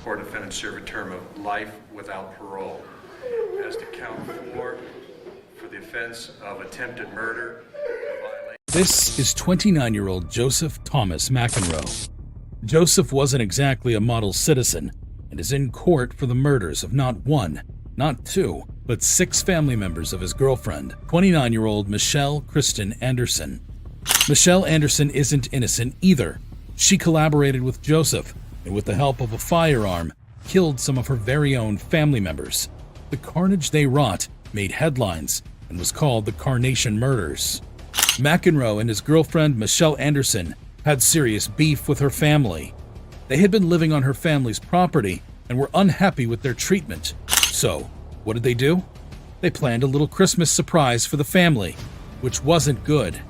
Four defendants serve a term of life without parole. As to count 4 for the offense of attempted murder. This is 29-year-old Joseph Thomas McEnroe. Joseph wasn't exactly a model citizen and is in court for the murders of not 1, not 2, but 6 family members of his girlfriend, 29-year-old Michelle Kristen Anderson. Michelle Anderson isn't innocent either. She collaborated with Joseph and, with the help of a firearm, killed some of her very own family members. The carnage they wrought made headlines and was called the Carnation Murders. McEnroe and his girlfriend Michelle Anderson had serious beef with her family. They had been living on her family's property and were unhappy with their treatment. So, what did they do? They planned a little Christmas surprise for the family, which wasn't good.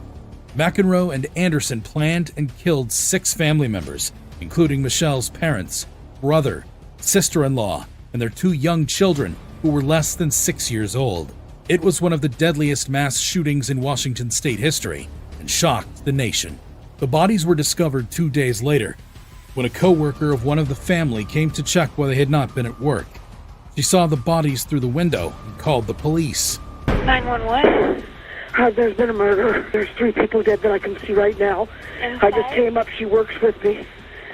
McEnroe and Anderson planned and killed 6 family members, including Michelle's parents, brother, sister-in-law, and their 2 young children who were less than 6 years old. It was one of the deadliest mass shootings in Washington state history and shocked the nation. The bodies were discovered 2 days later, when a co-worker of one of the family came to check why they had not been at work. She saw the bodies through the window and called the police. 911? There's been a murder. There's 3 people dead that I can see right now. Inside? I just came up. She works with me.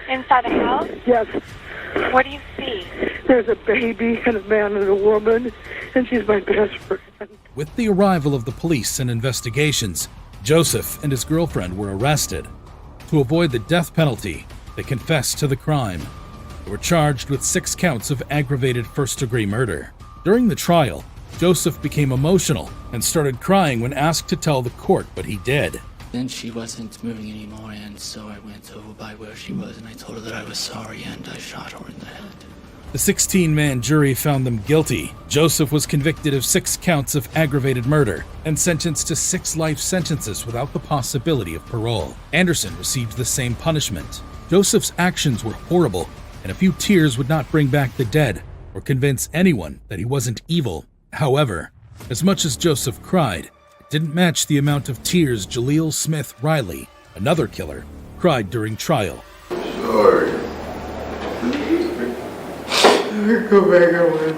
Inside the house? Yes. What do you see? There's a baby and a man and a woman, and she's my best friend. With the arrival of the police and investigations, Joseph and his girlfriend were arrested. To avoid the death penalty, they confessed to the crime. They were charged with 6 counts of aggravated first-degree murder. During the trial, Joseph became emotional and started crying when asked to tell the court what he did. Then she wasn't moving anymore, and so I went over by where she was and I told her that I was sorry, and I shot her in the head. The 16-man jury found them guilty. Joseph was convicted of 6 counts of aggravated murder and sentenced to 6 life sentences without the possibility of parole. Anderson received the same punishment. Joseph's actions were horrible, and a few tears would not bring back the dead or convince anyone that he wasn't evil. However, as much as Joseph cried, it didn't match the amount of tears Jaleel Smith Riley, another killer, cried during trial. Sorry. Go back away.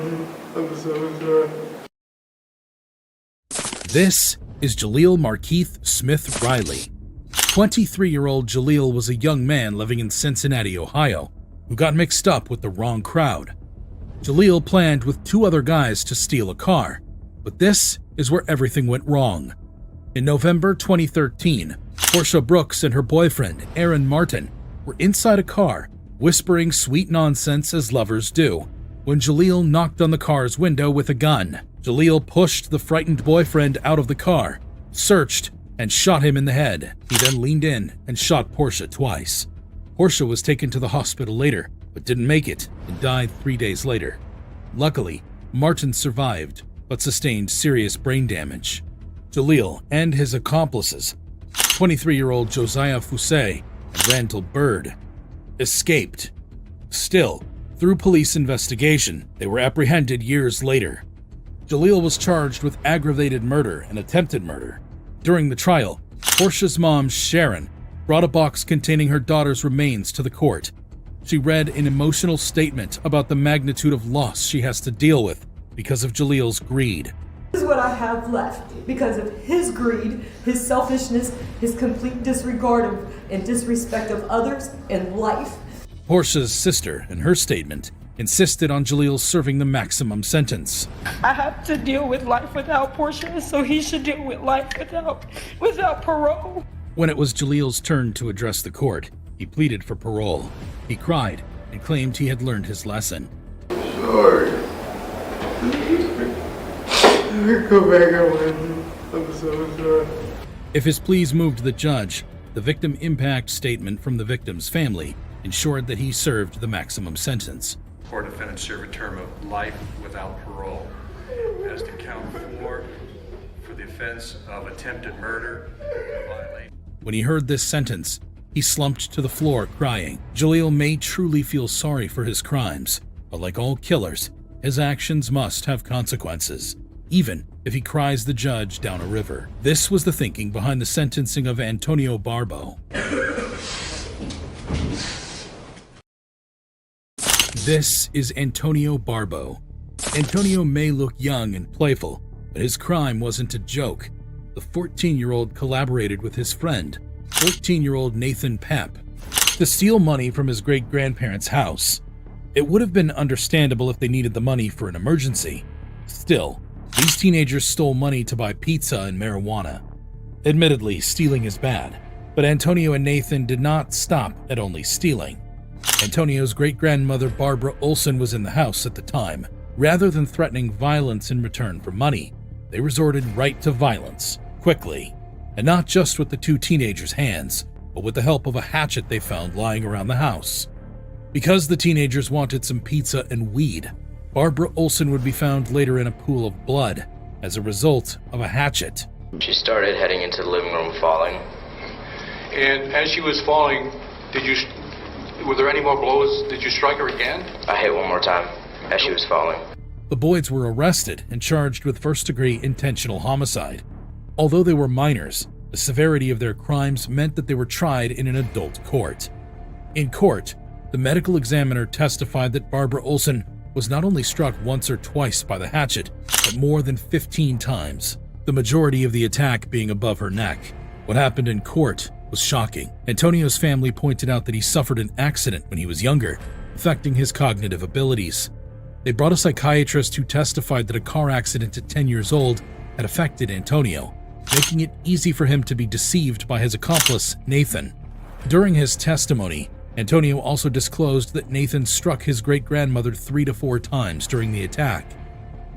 I'm so sorry. This is Jaleel Markeith Smith Riley. 23-year-old Jaleel was a young man living in Cincinnati, Ohio, who got mixed up with the wrong crowd. Jaleel planned with 2 other guys to steal a car, but this is where everything went wrong. In November 2013, Portia Brooks and her boyfriend, Aaron Martin, were inside a car, whispering sweet nonsense as lovers do, when Jaleel knocked on the car's window with a gun. Jaleel pushed the frightened boyfriend out of the car, searched, and shot him in the head. He then leaned in and shot Portia twice. Portia was taken to the hospital later, but didn't make it and died 3 days later. Luckily, Martin survived, but sustained serious brain damage. Jaleel and his accomplices, 23-year-old Josiah Fusay and Randall Bird, escaped. Still, through police investigation, they were apprehended years later. Jaleel was charged with aggravated murder and attempted murder. During the trial, Portia's mom, Sharon, brought a box containing her daughter's remains to the court. She read an emotional statement about the magnitude of loss she has to deal with because of Jaleel's greed. This is what I have left because of his greed, his selfishness, his complete disregard of and disrespect of others and life. Portia's sister, in her statement, insisted on Jaleel serving the maximum sentence. I have to deal with life without Portia, so he should deal with life without parole. When it was Jaleel's turn to address the court, he pleaded for parole. He cried and claimed he had learned his lesson. Sorry. Go back away. I'm so sorry. If his pleas moved the judge, the victim impact statement from the victim's family ensured that he served the maximum sentence. 4 defendants serve a term of life without parole. As to count 4 for the offense of attempted murder. When he heard this sentence, he slumped to the floor crying. Jaleel may truly feel sorry for his crimes, but like all killers, his actions must have consequences, even if he cries the judge down a river. This was the thinking behind the sentencing of Antoinio Barbeau. This is Antoinio Barbeau. Antonio may look young and playful, but his crime wasn't a joke. The 14-year-old collaborated with his friend, 14-year-old Nathan Papp, to steal money from his great-grandparents' house. It would have been understandable if they needed the money for an emergency. Still, these teenagers stole money to buy pizza and marijuana. Admittedly, stealing is bad, but Antonio and Nathan did not stop at only stealing. Antonio's great-grandmother Barbara Olson was in the house at the time. Rather than threatening violence in return for money, they resorted right to violence, quickly, and not just with the two teenagers' hands, but with the help of a hatchet they found lying around the house. Because the teenagers wanted some pizza and weed, Barbara Olson would be found later in a pool of blood as a result of a hatchet. She started heading into the living room, falling. And as she was falling, were there any more blows? Did you strike her again? I hit one more time as she was falling. The boys were arrested and charged with first-degree intentional homicide. Although they were minors, the severity of their crimes meant that they were tried in an adult court. In court, the medical examiner testified that Barbara Olson was not only struck once or twice by the hatchet, but more than 15 times, the majority of the attack being above her neck. What happened in court was shocking. Antonio's family pointed out that he suffered an accident when he was younger, affecting his cognitive abilities. They brought a psychiatrist who testified that a car accident at 10 years old had affected Antonio, making it easy for him to be deceived by his accomplice, Nathan. During his testimony, Antonio also disclosed that Nathan struck his great-grandmother 3 to 4 times during the attack.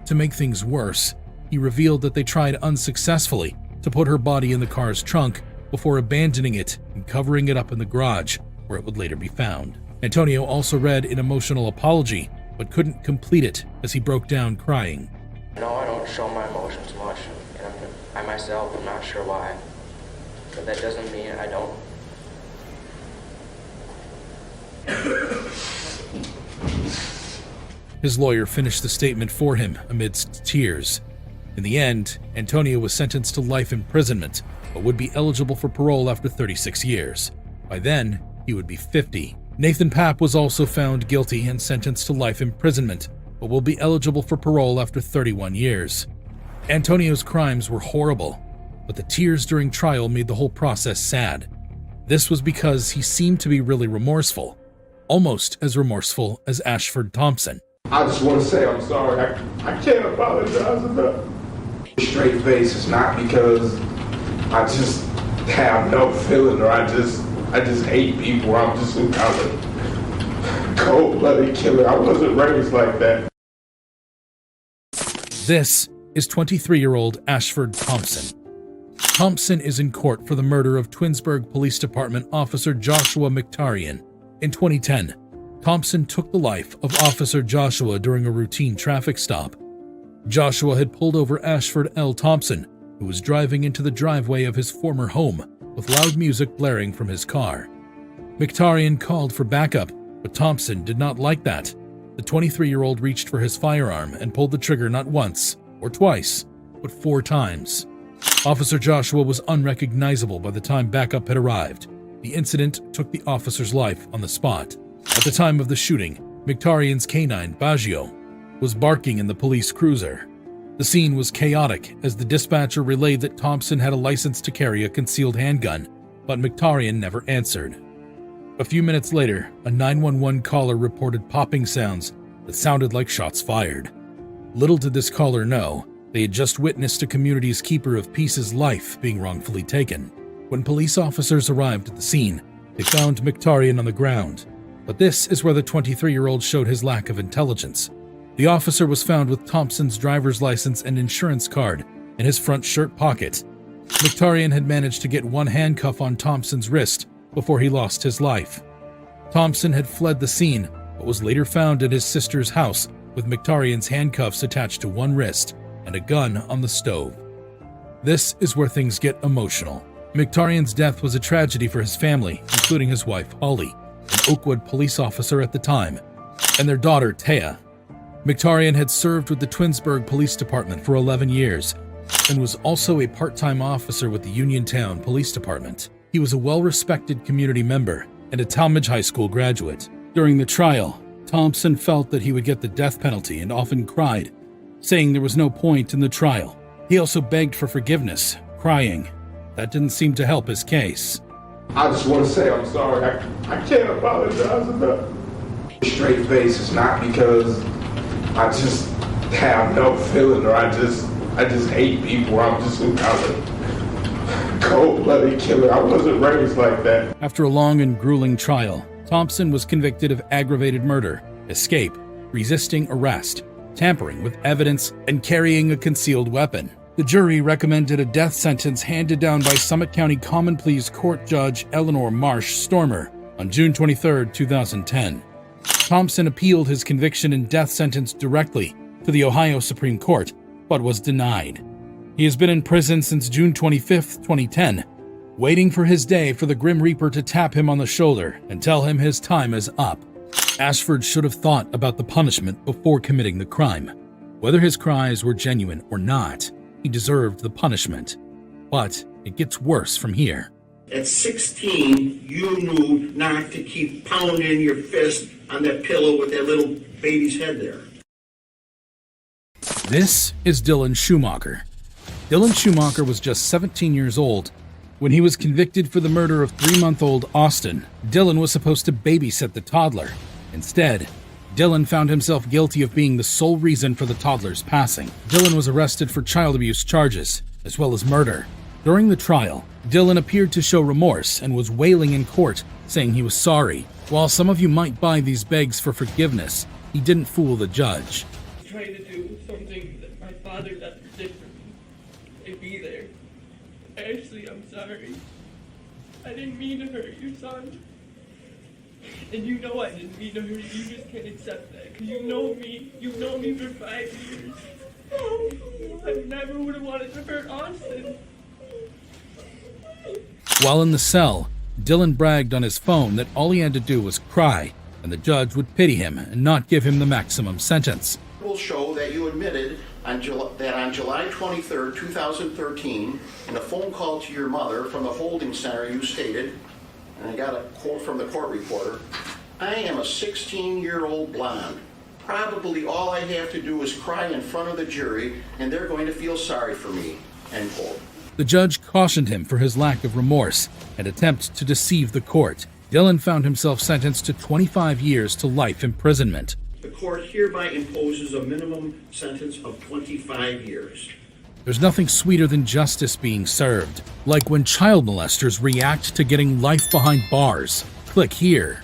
To make things worse, he revealed that they tried unsuccessfully to put her body in the car's trunk before abandoning it and covering it up in the garage, where it would later be found. Antonio also read an emotional apology, but couldn't complete it as he broke down crying. No, I don't show my emotions much, and I myself am not sure why. But that doesn't mean I don't. His lawyer finished the statement for him amidst tears. In the end, Antonio was sentenced to life imprisonment, but would be eligible for parole after 36 years. By then, he would be 50. Nathan Papp was also found guilty and sentenced to life imprisonment, but will be eligible for parole after 31 years. Antonio's crimes were horrible, but the tears during trial made the whole process sad. This was because he seemed to be really remorseful, almost as remorseful as Ashford Thompson. I just want to say I'm sorry. I can't apologize enough. Straight face is not because I just have no feeling or I just hate people. I'm just some kind of cold-blooded killer. I wasn't raised like that. This is 23-year-old Ashford Thompson. Thompson is in court for the murder of Twinsburg Police Department Officer Joshua Mkhitaryan. In 2010, Thompson took the life of Officer Joshua during a routine traffic stop. Joshua had pulled over Ashford L. Thompson, who was driving into the driveway of his former home with loud music blaring from his car. Mkhitaryan called for backup, but Thompson did not like that. The 23-year-old reached for his firearm and pulled the trigger not once or twice, but 4 times. Officer Joshua was unrecognizable by the time backup had arrived. The incident took the officer's life on the spot. At the time of the shooting, Mkhitaryan's canine, Baggio, was barking in the police cruiser. The scene was chaotic as the dispatcher relayed that Thompson had a license to carry a concealed handgun, but Mkhitaryan never answered. A few minutes later, a 911 caller reported popping sounds that sounded like shots fired. Little did this caller know, they had just witnessed a community's keeper of peace's life being wrongfully taken. When police officers arrived at the scene, they found Mkhitaryan on the ground. But this is where the 23-year-old showed his lack of intelligence. The officer was found with Thompson's driver's license and insurance card in his front shirt pocket. Mkhitaryan had managed to get one handcuff on Thompson's wrist before he lost his life. Thompson had fled the scene, but was later found at his sister's house with Mkhitaryan's handcuffs attached to one wrist and a gun on the stove. This is where things get emotional. Mkhitaryan's death was a tragedy for his family, including his wife, Holly, an Oakwood police officer at the time, and their daughter, Taya. Mkhitaryan had served with the Twinsburg Police Department for 11 years and was also a part-time officer with the Uniontown Police Department. He was a well-respected community member and a Talmadge High School graduate. During the trial, Thompson felt that he would get the death penalty and often cried, saying there was no point in the trial. He also begged for forgiveness, crying. That didn't seem to help his case. I just want to say I'm sorry. I can't apologize enough. Straight face is not because I just have no feeling or I just hate people. I'm just some kind of cold-blooded killer. I wasn't raised like that. After a long and grueling trial, Thompson was convicted of aggravated murder, escape, resisting arrest, tampering with evidence, and carrying a concealed weapon. The jury recommended a death sentence handed down by Summit County Common Pleas Court Judge Eleanor Marsh Stormer on June 23, 2010. Thompson appealed his conviction and death sentence directly to the Ohio Supreme Court, but was denied. He has been in prison since June 25, 2010, waiting for his day for the Grim Reaper to tap him on the shoulder and tell him his time is up. Ashford should have thought about the punishment before committing the crime. Whether his cries were genuine or not, he deserved the punishment. But it gets worse from here. At 16, you knew not to keep pounding your fist on that pillow with that little baby's head there. This is Dylan Schumaker. Dylan Schumaker was just 17 years old. When he was convicted for the murder of 3-month-old Austin, Dylan was supposed to babysit the toddler. Instead, Dylan found himself guilty of being the sole reason for the toddler's passing. Dylan was arrested for child abuse charges, as well as murder. During the trial, Dylan appeared to show remorse and was wailing in court, saying he was sorry. While some of you might buy these begs for forgiveness, he didn't fool the judge. I'm trying to do something that my father never did for me. And be there. Ashley, I'm sorry. I didn't mean to hurt your son. And you know I didn't mean to hurt you. You just can't accept that. Because you know me. You've known me for 5 years. I never would have wanted to hurt Austin. While in the cell, Dylan bragged on his phone that all he had to do was cry, and the judge would pity him and not give him the maximum sentence. Will show that you admitted that on July 23, 2013, in a phone call to your mother from the holding center, you stated, and I got a quote from the court reporter, "I am a 16-year-old blonde. Probably all I have to do is cry in front of the jury, and they're going to feel sorry for me," end quote. The judge cautioned him for his lack of remorse and attempt to deceive the court. Dylan found himself sentenced to 25 years to life imprisonment. The court hereby imposes a minimum sentence of 25 years. There's nothing sweeter than justice being served, like when child molesters react to getting life behind bars. Click here.